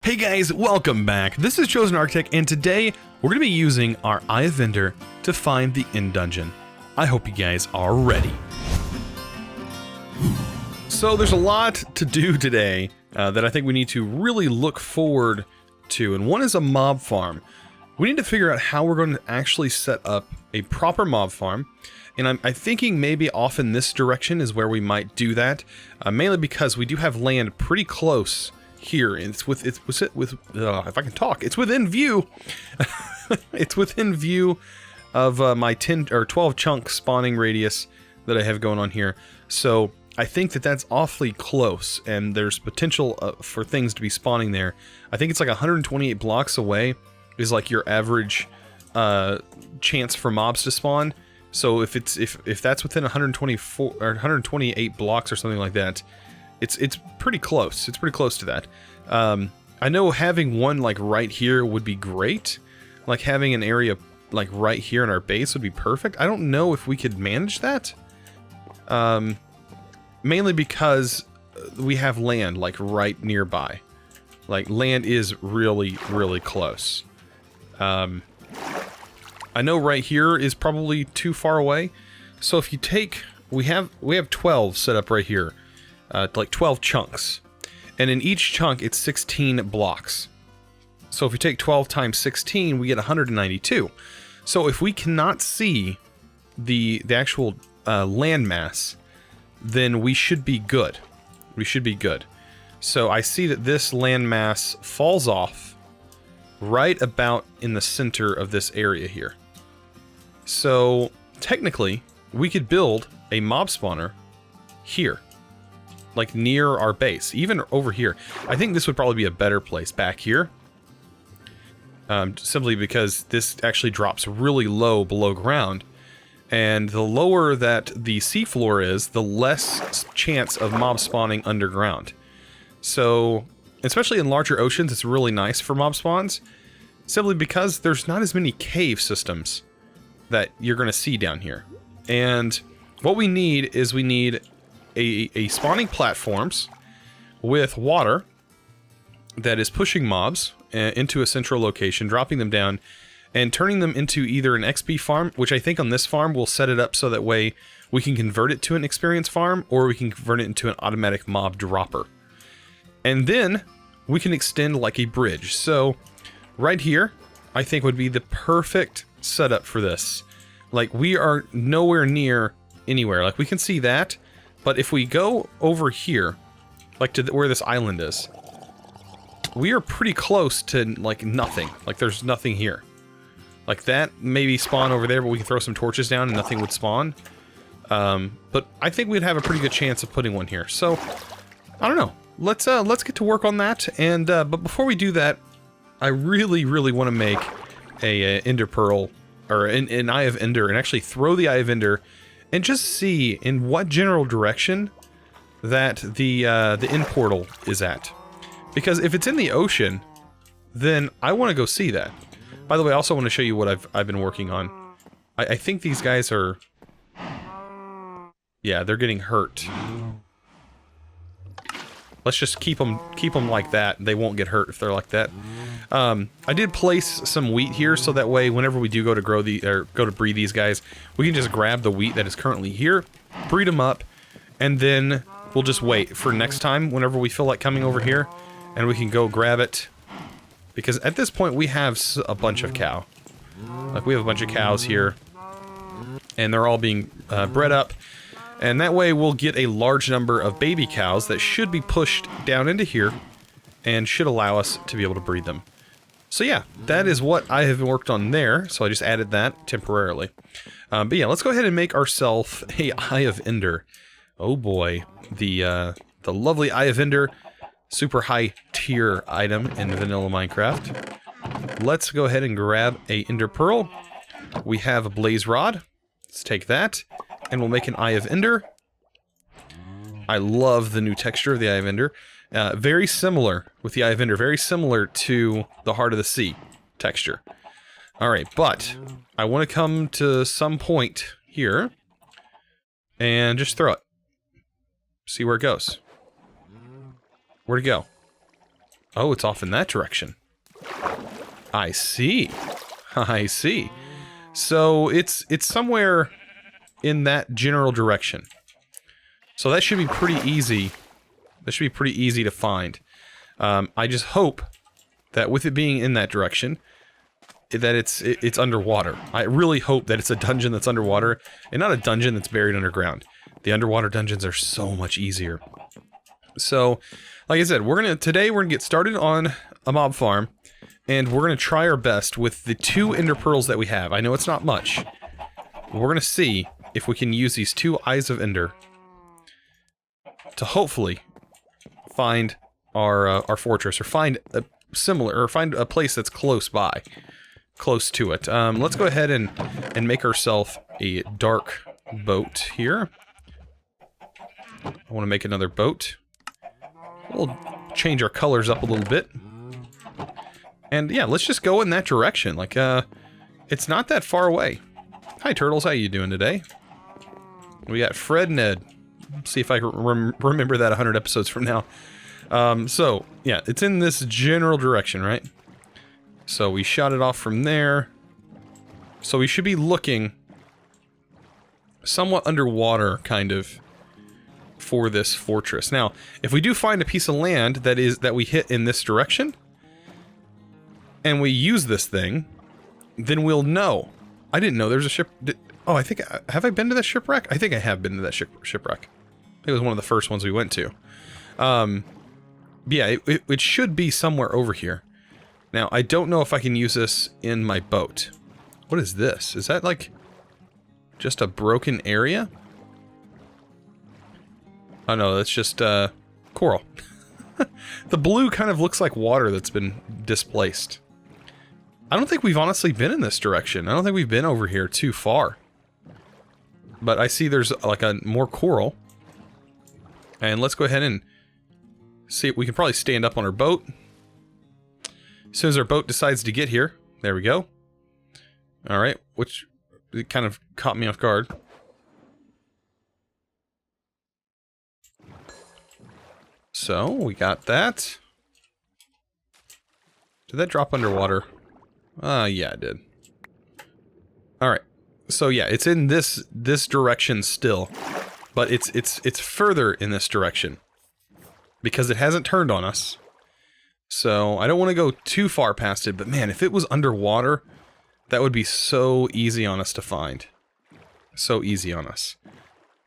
Hey guys, welcome back. This is ChosenArchitect, and today we're going to be using our Eye of Ender to find the end dungeon. I hope you guys are ready. So there's a lot to do today that I think we need to really look forward to, and one is a mob farm. We need to figure out how we're going to actually set up a proper mob farm, and I'm thinking maybe off in this direction is where we might do that, mainly because we do have land pretty close here, and it's if I can talk, it's within view. It's within view of my 10 or 12 chunk spawning radius that I have going on here. So I think that that's awfully close, and there's potential for things to be spawning there. I think it's like 128 blocks away is like your average chance for mobs to spawn. So if that's within 124 or 128 blocks or something like that, it's pretty close. It's pretty close to that. I know having one like right here would be great. Like having an area like right here in our base would be perfect. I don't know if we could manage that. Mainly because we have land like right nearby. Like land is really, really close. I know right here is probably too far away. So if you take, we have 12 set up right here. Like 12 chunks, and in each chunk it's 16 blocks. So if you take 12 times 16, we get 192. So if we cannot see the actual landmass, then we should be good. We should be good. So I see that this landmass falls off right about in the center of this area here. So technically, we could build a mob spawner here. Like near our base, even over here. I think this would probably be a better place back here. Simply because this actually drops really low below ground. And the lower that the seafloor is, the less chance of mob spawning underground. So, especially in larger oceans, it's really nice for mob spawns. Simply because there's not as many cave systems that you're going to see down here. And what we need is we need a spawning platforms with water that is pushing mobs into a central location, dropping them down, and turning them into either an XP farm, which I think on this farm we'll set it up so that way we can convert it to an experience farm, or we can convert it into an automatic mob dropper. And then we can extend like a bridge. So right here, I think would be the perfect setup for this. Like we are nowhere near anywhere. Like we can see that. But if we go over here, like to where this island is, we are pretty close to like nothing. Like there's nothing here. Like that maybe spawn over there, but we can throw some torches down and nothing would spawn. But I think we'd have a pretty good chance of putting one here. So I don't know. Let's get to work on that. And but before we do that, I really want to make a Ender Pearl or an Eye of Ender, and actually throw the Eye of Ender. And just see in what general direction that the end portal is at. Because if it's in the ocean, then I want to go see that. By the way, I also want to show you what I've been working on. I think these guys are... Yeah, they're getting hurt. Let's just keep them like that. They won't get hurt if they're like that. I did place some wheat here, so that way whenever we do go to breed these guys, we can just grab the wheat that is currently here, breed them up, and then we'll just wait for next time whenever we feel like coming over here, and we can go grab it. Because at this point we have a bunch of cow. Like we have a bunch of cows here, and they're all being bred up. And that way we'll get a large number of baby cows that should be pushed down into here and should allow us to be able to breed them. So yeah, that is what I have worked on there. So I just added that temporarily. But yeah, let's go ahead and make ourselves a Eye of Ender. Oh boy, the lovely Eye of Ender, super high tier item in vanilla Minecraft. Let's go ahead and grab a Ender Pearl. We have a blaze rod. Let's take that. And we'll make an Eye of Ender. I love the new texture of the Eye of Ender. Very similar with the Eye of Ender. Very similar to the Heart of the Sea texture. Alright, but I want to come to some point here and just throw it. See where it goes. Where'd it go? Oh, it's off in that direction. I see. I see. So it's somewhere in that general direction. So that should be pretty easy. That should be pretty easy to find. I just hope that with it being in that direction, that it's underwater. I really hope that it's a dungeon that's underwater, and not a dungeon that's buried underground. The underwater dungeons are so much easier. So, like I said, today we're gonna get started on a mob farm, and we're gonna try our best with the 2 ender pearls that we have. I know it's not much. We're gonna see if we can use these 2 eyes of ender to hopefully find our fortress, or find a similar, or find a place that's close by, close to it. Let's go ahead and make ourselves a dark boat here. I want to make another boat. We'll change our colors up a little bit. And yeah, let's just go in that direction. Like, it's not that far away. Hi, turtles. How you doing today? We got Fred and Ed. See if I can remember that 100 episodes from now. So, yeah, it's in this general direction, right? So we shot it off from there. So we should be looking somewhat underwater, kind of, for this fortress. Now, if we do find a piece of land that we hit in this direction, and we use this thing, then we'll know. I didn't know there's a ship. Oh, I think, have I been to that shipwreck? I think I have been to that shipwreck. I think it was one of the first ones we went to. Yeah, it should be somewhere over here. Now, I don't know if I can use this in my boat. What is this? Is that like just a broken area? Oh no, that's just coral. The blue kind of looks like water that's been displaced. I don't think we've honestly been in this direction. I don't think we've been over here too far. But I see there's like more coral. And let's go ahead and see. We can probably stand up on our boat. As soon as our boat decides to get here. There we go. Alright, which it kind of caught me off guard. So, we got that. Did that drop underwater? Yeah, it did. Alright. So yeah, it's in this direction still. But it's further in this direction. Because it hasn't turned on us. So, I don't want to go too far past it, but man, if it was underwater, that would be so easy on us to find. So easy on us.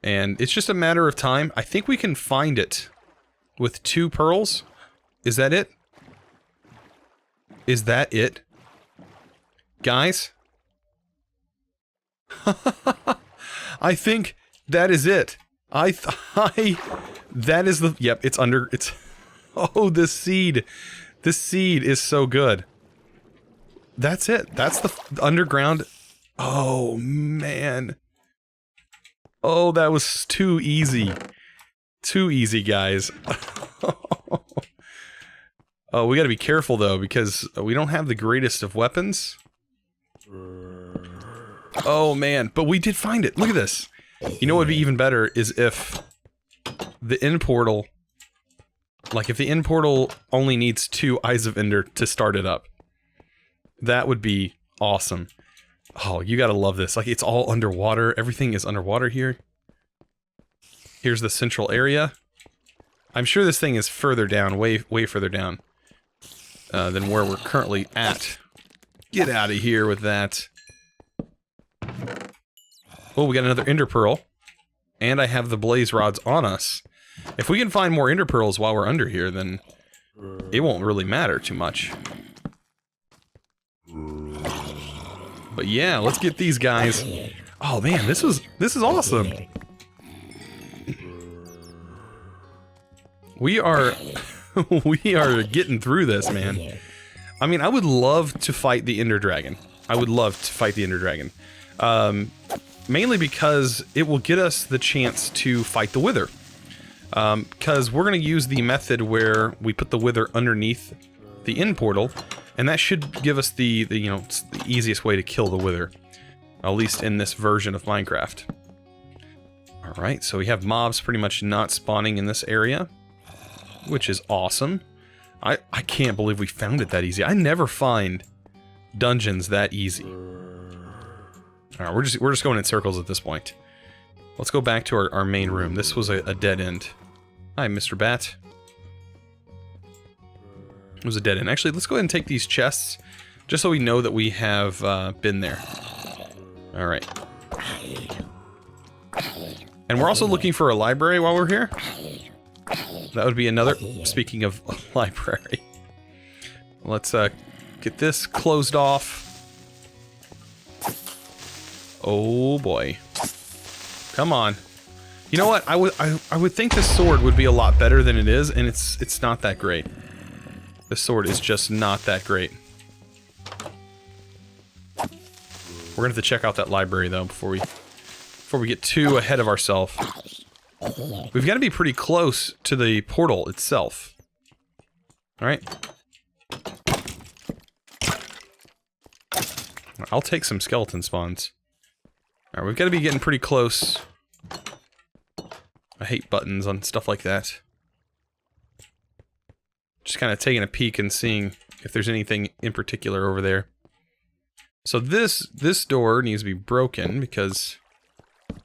And it's just a matter of time. I think we can find it with 2 pearls. Is that it? Is that it? Guys? I think that is it. That is the, yep, it's, oh, this seed. This seed is so good. That's it. That's the underground. Oh, man. Oh, that was too easy. Too easy, guys. Oh, we gotta be careful, though, because we don't have the greatest of weapons. Oh, man. But we did find it. Look at this. You know what would be even better is if the end portal... Like, if the end portal only needs 2 Eyes of Ender to start it up. That would be awesome. Oh, you gotta love this. Like, it's all underwater. Everything is underwater here. Here's the central area. I'm sure this thing is further down, way further down, than where we're currently at. Get out of here with that. Oh, we got another Ender Pearl. And I have the blaze rods on us. If we can find more Ender Pearls while we're under here, then it won't really matter too much. But yeah, let's get these guys. Oh man, this is awesome. We are getting through this, man. I mean, I would love to fight the Ender Dragon. I would love to fight the Ender Dragon. Mainly because it will get us the chance to fight the Wither. Because we're going to use the method where we put the Wither underneath the end portal, and that should give us the easiest way to kill the Wither. At least in this version of Minecraft. Alright, so we have mobs pretty much not spawning in this area, which is awesome. I can't believe we found it that easy. I never find dungeons that easy. Alright, we're just going in circles at this point. Let's go back to our main room. This was a dead end. Hi, Mr. Bat. It was a dead end. Actually, let's go ahead and take these chests, just so we know that we have been there. Alright. And we're also looking for a library while we're here. That would be another... Speaking of library. Let's get this closed off. Oh boy. Come on. You know what? I would think this sword would be a lot better than it is, and it's not that great. This sword is just not that great. We're gonna have to check out that library though before we get too ahead of ourselves. We've got to be pretty close to the portal itself. Alright. I'll take some skeleton spawns. Alright, we've got to be getting pretty close. I hate buttons on stuff like that. Just kind of taking a peek and seeing if there's anything in particular over there. So this door needs to be broken because it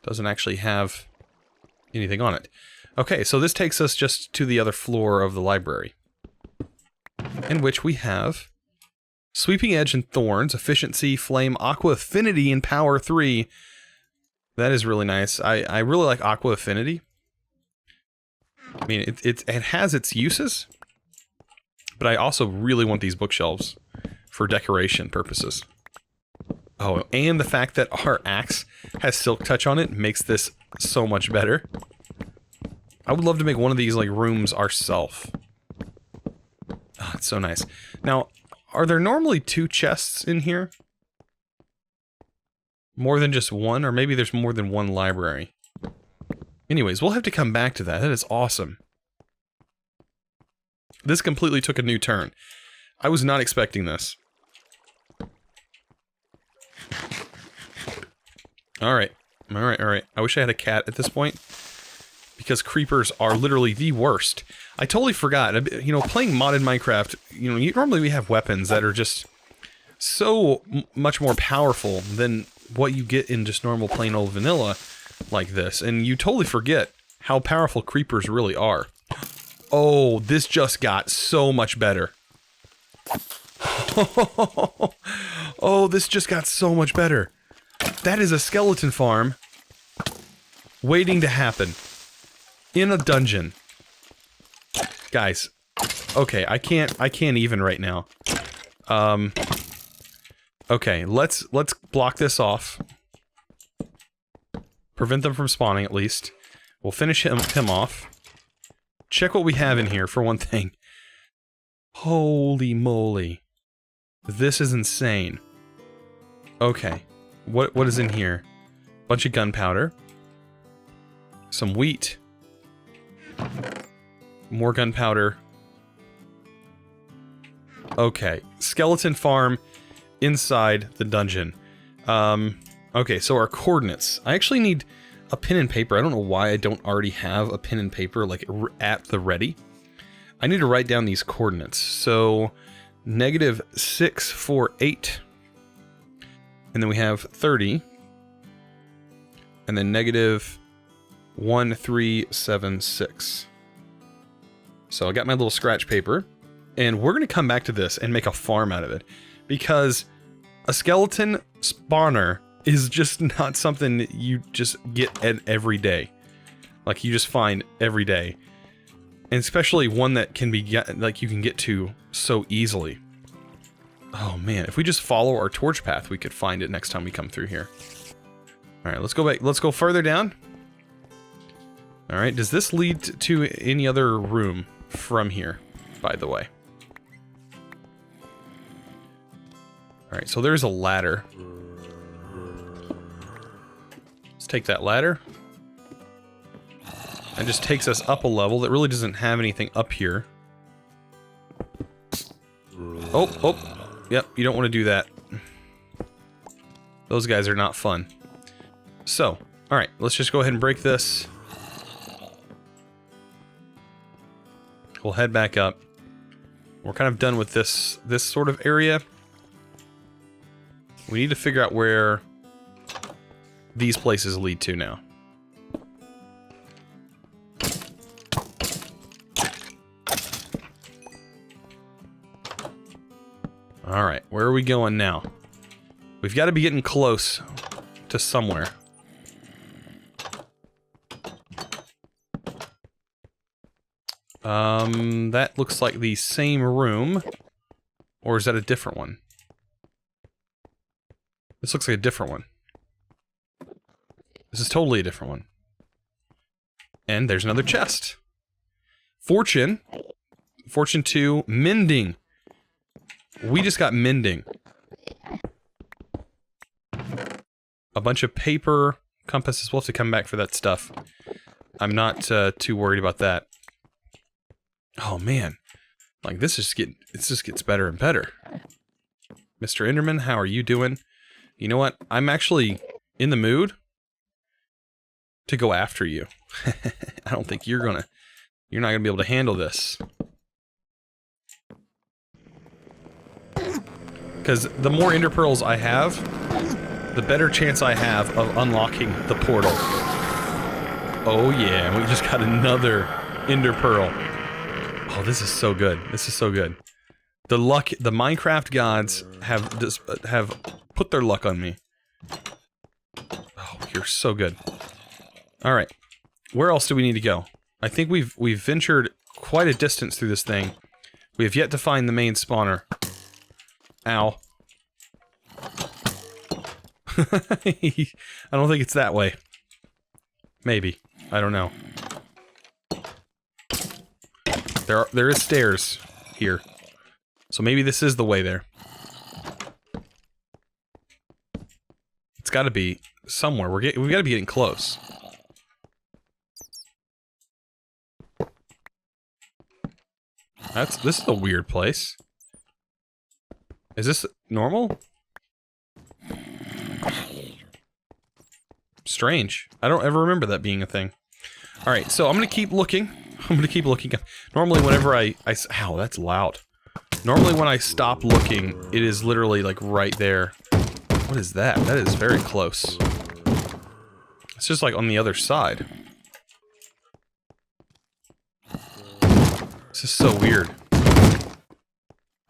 doesn't actually have anything on it. Okay, so this takes us just to the other floor of the library, in which we have Sweeping Edge and Thorns, Efficiency, Flame, Aqua Affinity, and Power 3. That is really nice. I really like Aqua Affinity. I mean, it has its uses, but I also really want these bookshelves for decoration purposes. Oh, and the fact that our axe has Silk Touch on it makes this so much better. I would love to make one of these, like, rooms ourselves. Oh, it's so nice. Now, are there normally 2 chests in here? More than just one? Or maybe there's more than one library. Anyways, we'll have to come back to that. That is awesome. This completely took a new turn. I was not expecting this. Alright. Alright. I wish I had a cat at this point, because creepers are literally the worst. I totally forgot. You know, playing modded Minecraft, you know, normally we have weapons that are just so much more powerful than what you get in just normal plain old vanilla like this. And you totally forget how powerful creepers really are. Oh, this just got so much better. Oh, this just got so much better. That is a skeleton farm waiting to happen in a dungeon. Guys, okay, I can't even right now. Okay, let's block this off. Prevent them from spawning at least. We'll finish him off. Check what we have in here for one thing. Holy moly. This is insane. Okay. What is in here? Bunch of gunpowder. Some wheat. More gunpowder. Okay. Skeleton farm inside the dungeon. Okay, so our coordinates. I actually need a pen and paper. I don't know why I don't already have a pen and paper, like, at the ready. I need to write down these coordinates. So, -648. And then we have 30. And then -1376. So I got my little scratch paper. And we're going to come back to this and make a farm out of it. Because a skeleton spawner is just not something that you just get every day. Like, you just find every day. And especially one that can be, like, you can get to so easily. Oh man, if we just follow our torch path, we could find it next time we come through here. Alright, let's go back. Let's go further down. Alright, does this lead to any other room from here, by the way? Alright, so there's a ladder. Let's take that ladder. That just takes us up a level. That really doesn't have anything up here. Oh. Yep, you don't want to do that. Those guys are not fun. So, alright, let's just go ahead and break this. We'll head back up. We're kind of done with this sort of area. We need to figure out where these places lead to now. Alright, where are we going now? We've got to be getting close to somewhere. That looks like the same room. Or is that a different one? This looks like a different one. This is totally a different one. And there's another chest. Fortune. Fortune 2. Mending. We just got mending. A bunch of paper. Compasses. We'll have to come back for that stuff. I'm not too worried about that. Oh man. Like this just gets better and better. Mr. Enderman, how are you doing? You know what? I'm actually in the mood to go after you. I don't think you're not gonna be able to handle this. Because the more ender pearls I have, the better chance I have of unlocking the portal. Oh yeah, we just got another ender pearl. Oh, this is so good. This is so good. The Minecraft gods have put their luck on me. Oh, you're so good. All right, where else do we need to go? I think we've ventured quite a distance through this thing. We have yet to find the main spawner. Ow. I don't think it's that way. Maybe. I don't know. There is stairs here. So maybe this is the way there. It's gotta be somewhere. We've gotta be getting close. This is a weird place. Is this normal? Strange. I don't ever remember that being a thing. Alright, so I'm gonna keep looking. Normally whenever ow, that's loud. Normally when I stop looking, it is literally like right there. What is that? That is very close. It's just like on the other side. This is so weird.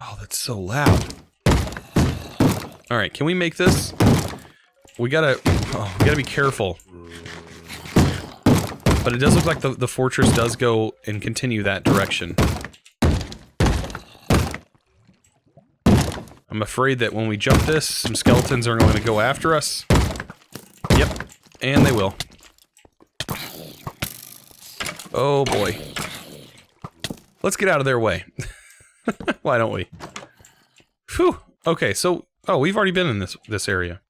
Oh, that's so loud. Alright, can we make this? We gotta be careful. But it does look like the fortress does go and continue that direction. I'm afraid that when we jump this, some skeletons are going to go after us. Yep, and they will. Oh boy. Let's get out of their way. Why don't we? Phew. Okay, so... Oh, we've already been in this area.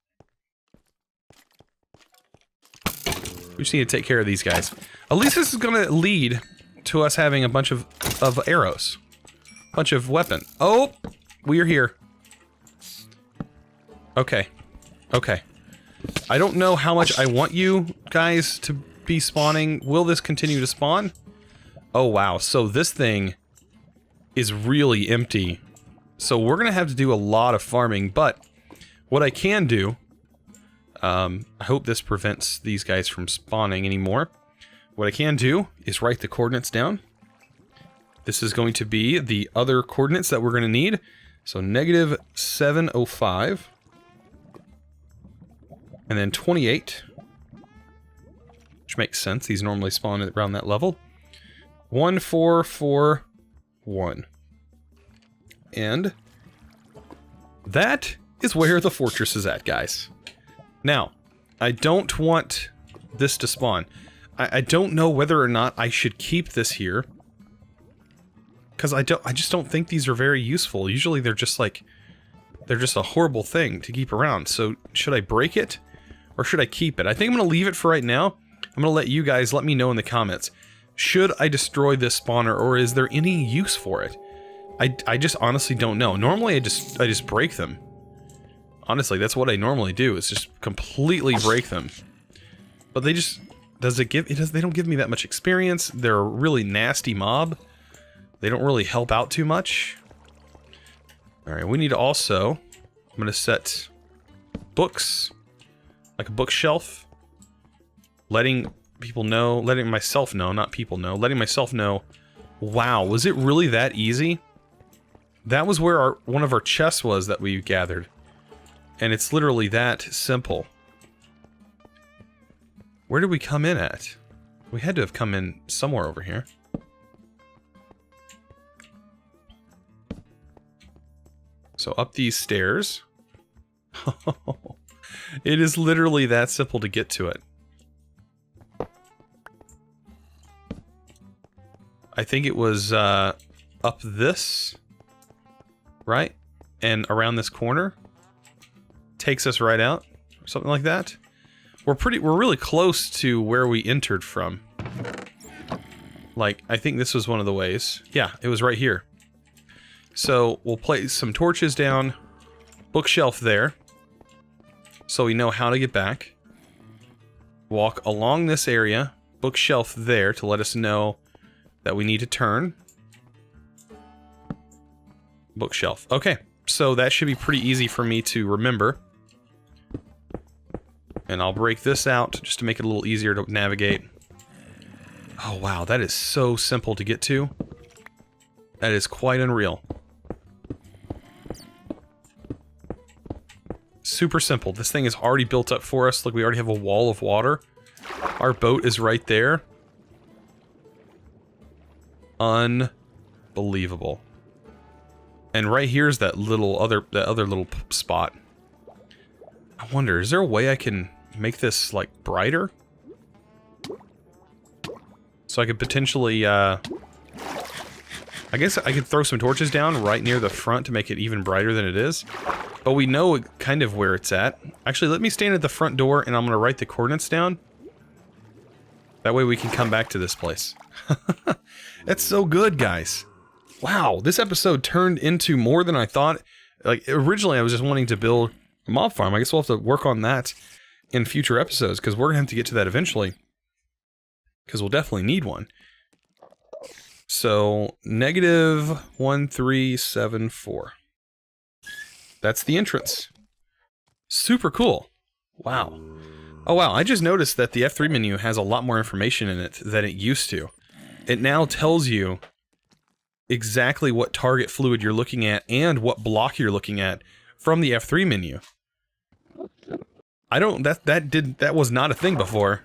We just need to take care of these guys. At least this is gonna lead to us having a bunch of arrows. Bunch of weapon. Oh! We are here. Okay. Okay. I don't know how much I want you guys to be spawning. Will this continue to spawn? Oh wow, so this thing is really empty. So we're gonna have to do a lot of farming, but what I can do... I hope this prevents these guys from spawning anymore. What I can do is write the coordinates down. This is going to be the other coordinates that we're going to need. So negative 705. And then 28. Which makes sense. These normally spawn around that level. 1441. And that is where the fortress is at, guys. Now, I don't want this to spawn. I don't know whether or not I should keep this here. Because I just don't think these are very useful. Usually they're just like... They're just a horrible thing to keep around. So, should I break it? Or should I keep it? I think I'm going to leave it for right now. I'm going to let you guys let me know in the comments. Should I destroy this spawner, or is there any use for it? I just honestly don't know. Normally I just break them. Honestly, that's what I normally do, is just completely break them. But they just... they don't give me that much experience. They're a really nasty mob. They don't really help out too much. Alright, we need to also... I'm going to set books, like a bookshelf. Letting people know, letting myself know, not people know, letting myself know, wow, was it really that easy? That was where one of our chests was that we gathered. And it's literally that simple. Where did we come in at? We had to have come in somewhere over here. So up these stairs. It is literally that simple to get to it. I think it was up this, right? And around this corner. Takes us right out, or something like that. We're really close to where we entered from. Like, I think this was one of the ways. Yeah, it was right here. So, we'll place some torches down, bookshelf there, so we know how to get back. Walk along this area, bookshelf there to let us know that we need to turn. Bookshelf. Okay, so that should be pretty easy for me to remember. And I'll break this out just to make it a little easier to navigate. Oh wow, that is so simple to get to. That is quite unreal. Super simple. This thing is already built up for us. Look, we already have a wall of water. Our boat is right there. Unbelievable. And right here's that other little spot. I wonder, is there a way I can make this, like, brighter? So I could potentially, I guess I could throw some torches down right near the front to make it even brighter than it is. But we know kind of where it's at. Actually, let me stand at the front door and I'm going to write the coordinates down. That way we can come back to this place. That's so good, guys. Wow, this episode turned into more than I thought. Like, originally I was just wanting to build a mob farm. I guess we'll have to work on that in future episodes, because we're going to have to get to that eventually. Because we'll definitely need one. So, -1374. That's the entrance. Super cool. Wow. Oh wow, I just noticed that the F3 menu has a lot more information in it than it used to. It now tells you exactly what target fluid you're looking at and what block you're looking at from the F3 menu. That was not a thing before.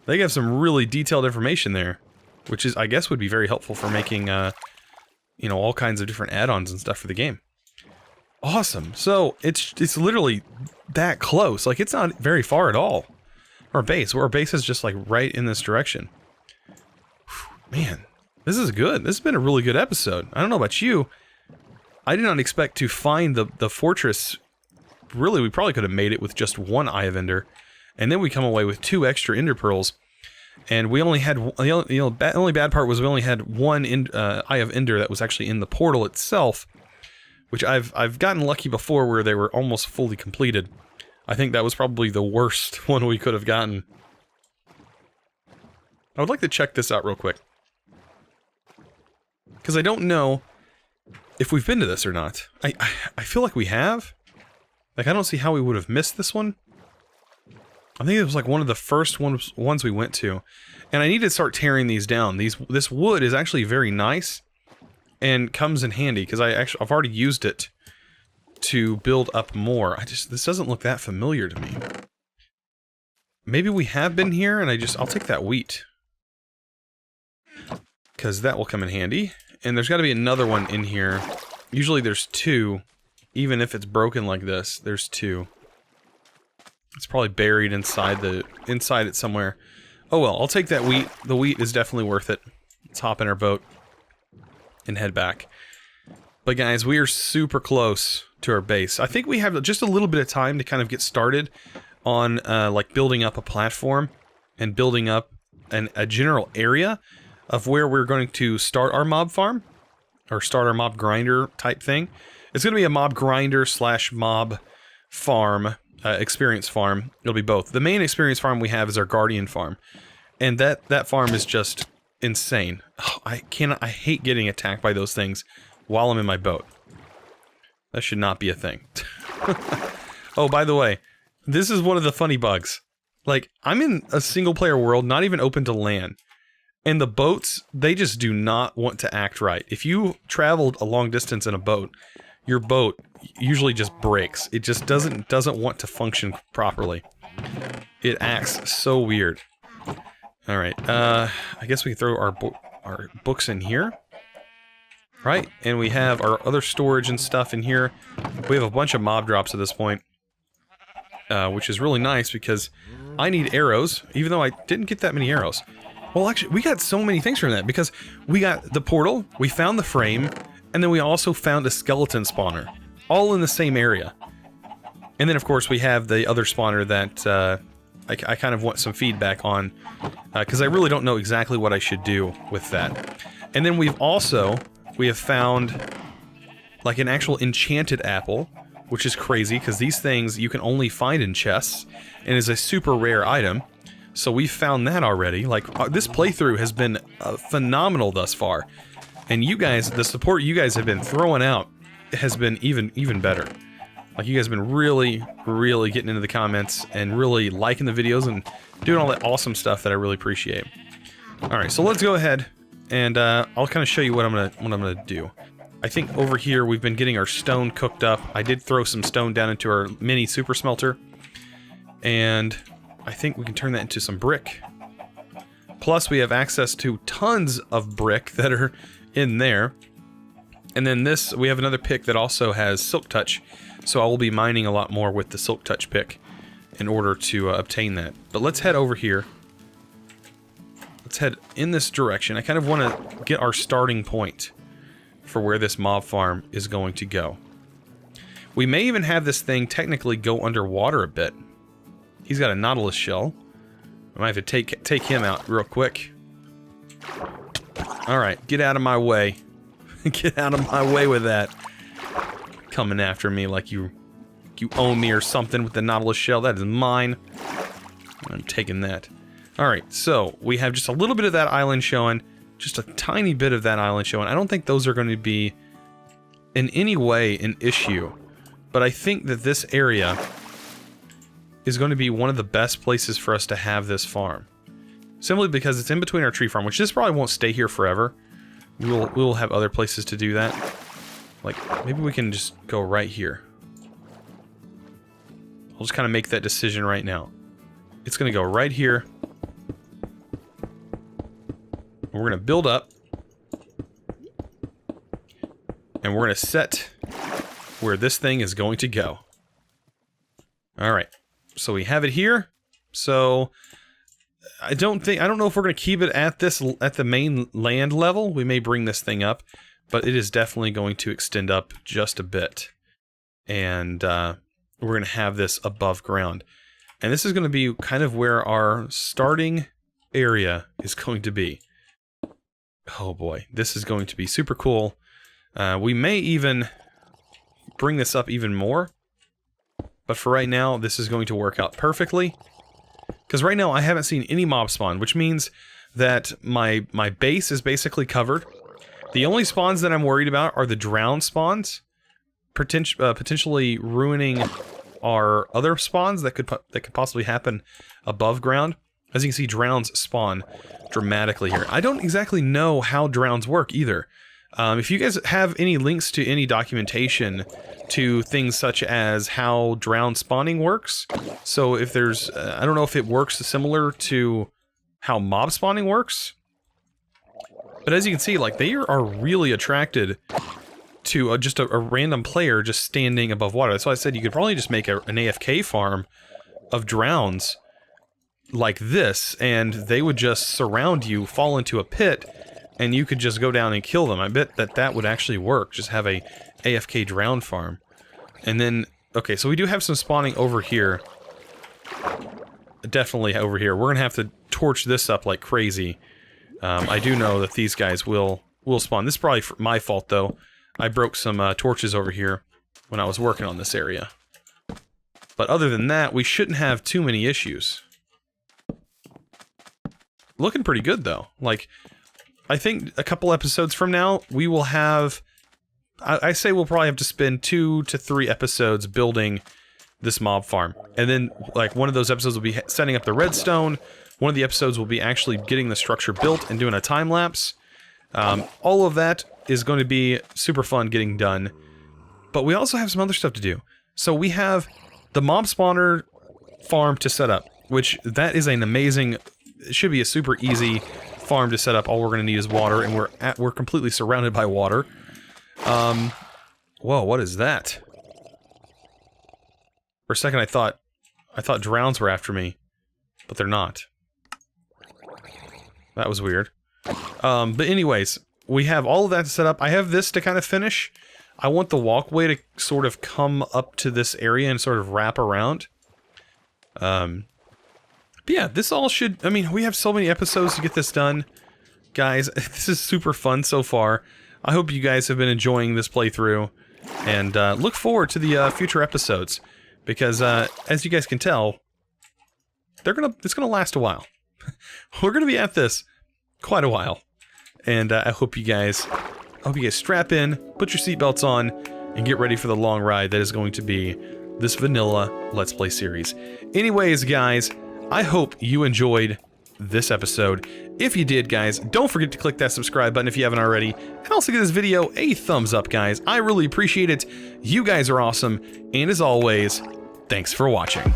They have some really detailed information there, which is, I guess, would be very helpful for making, you know, all kinds of different add-ons and stuff for the game. Awesome. So, it's literally that close. Like, it's not very far at all. Our base is just, like, right in this direction. Whew, man, this is good. This has been a really good episode. I don't know about you. I did not expect to find the fortress. Really, we probably could have made it with just one Eye of Ender. And then we come away with 2 extra Ender Pearls. And we only had, the only bad part was we only had one Eye of Ender that was actually in the portal itself. Which I've gotten lucky before where they were almost fully completed. I think that was probably the worst one we could have gotten. I would like to check this out real quick. Because I don't know if we've been to this or not. I feel like we have. Like, I don't see how we would have missed this one. I think it was like one of the first ones we went to. And I need to start tearing these down. This wood is actually very nice. And comes in handy, because I've already used it to build up more. This doesn't look that familiar to me. Maybe we have been here, and I'll take that wheat. Because that will come in handy. And there's got to be another one in here. Usually there's 2. Even if it's broken like this, there's 2. It's probably buried inside it somewhere. Oh well, I'll take that wheat. The wheat is definitely worth it. Let's hop in our boat and head back. But guys, we are super close to our base. I think we have just a little bit of time to kind of get started on like building up a platform and building up a general area of where we're going to start our mob farm or start our mob grinder type thing. It's going to be a mob grinder / mob farm, experience farm. It'll be both. The main experience farm we have is our guardian farm, and that farm is just insane. Oh, I hate getting attacked by those things while I'm in my boat. That should not be a thing. Oh, by the way, this is one of the funny bugs. Like, I'm in a single-player world, not even open to land. And the boats, they just do not want to act right. If you traveled a long distance in a boat, your boat usually just breaks. It just doesn't want to function properly. It acts so weird. All right, I guess we can throw our books in here. Right, and we have our other storage and stuff in here. We have a bunch of mob drops at this point. Which is really nice because I need arrows, even though I didn't get that many arrows. Well, actually, we got so many things from that because we got the portal, we found the frame, and then we also found a skeleton spawner. All in the same area. And then, of course, we have the other spawner that I kind of want some feedback on because I really don't know exactly what I should do with that. And then we have found like an actual enchanted apple, which is crazy because these things you can only find in chests and is a super rare item. So we found that already. Like, this playthrough has been phenomenal thus far. And you guys, the support you guys have been throwing out has been even better. Like, you guys have been really getting into the comments and really liking the videos and doing all that awesome stuff that I really appreciate. Alright, so let's go ahead and I'll kind of show you what I'm gonna do. I think over here we've been getting our stone cooked up. I did throw some stone down into our mini super smelter. And I think we can turn that into some brick. Plus we have access to tons of brick that are in there. And then this, we have another pick that also has silk touch. So I will be mining a lot more with the silk touch pick in order to obtain that. But let's head over here. Let's head in this direction. I kind of want to get our starting point for where this mob farm is going to go. We may even have this thing technically go underwater a bit. He's got a nautilus shell. I might have to take him out real quick. Alright, get out of my way. Get out of my way with that. Coming after me like you own me or something with the nautilus shell. That is mine. I'm taking that. Alright, so we have just a little bit of that island showing. Just a tiny bit of that island showing. I don't think those are going to be in any way an issue. But I think that this area is going to be one of the best places for us to have this farm. Simply because it's in between our tree farm, which this probably won't stay here forever. We'll have other places to do that. Like, maybe we can just go right here. I'll just kind of make that decision right now. It's going to go right here. We're going to build up. And we're going to set where this thing is going to go. Alright. So we have it here. So I don't know if we're going to keep it at the main land level. We may bring this thing up, but it is definitely going to extend up just a bit. And we're going to have this above ground. And this is going to be kind of where our starting area is going to be. Oh boy, this is going to be super cool. We may even bring this up even more. But for right now, this is going to work out perfectly. Because right now, I haven't seen any mob spawn, which means that my base is basically covered. The only spawns that I'm worried about are the drowned spawns, potentially ruining our other spawns that could possibly happen above ground. As you can see, drowns spawn dramatically here. I don't exactly know how drowns work either. If you guys have any links to any documentation to things such as how drown spawning works, so if there's, I don't know if it works similar to how mob spawning works, but as you can see, like, they are really attracted to just a random player just standing above water. That's why I said you could probably just make an AFK farm of drowns like this, and they would just surround you, fall into a pit, and you could just go down and kill them. I bet that would actually work. Just have a AFK drown farm. And then, okay, so we do have some spawning over here. Definitely over here. We're gonna have to torch this up like crazy. I do know that these guys will spawn. This is probably my fault, though. I broke some torches over here when I was working on this area. But other than that, we shouldn't have too many issues. Looking pretty good, though. Like, I think a couple episodes from now, we will have I say we'll probably have to spend 2 to 3 episodes building this mob farm. And then, like, one of those episodes will be setting up the redstone. One of the episodes will be actually getting the structure built and doing a time lapse. All of that is going to be super fun getting done. But we also have some other stuff to do. So we have the mob spawner farm to set up, which that is an amazing, it should be a super easy farm to set up. All we're going to need is water, and we're completely surrounded by water. Whoa, what is that? For a second I thought drowns were after me, but they're not. That was weird. But anyways, we have all of that set up. I have this to kind of finish. I want the walkway to sort of come up to this area and sort of wrap around. But yeah, this all should... I mean, we have so many episodes to get this done. Guys, this is super fun so far. I hope you guys have been enjoying this playthrough. And look forward to the future episodes. Because, as you guys can tell, it's gonna last a while. We're gonna be at this quite a while. And I hope you guys strap in, put your seatbelts on, and get ready for the long ride that is going to be this vanilla Let's Play series. Anyways, guys, I hope you enjoyed this episode. If you did, guys, don't forget to click that subscribe button if you haven't already, and also give this video a thumbs up, guys. I really appreciate it. You guys are awesome, and as always, thanks for watching.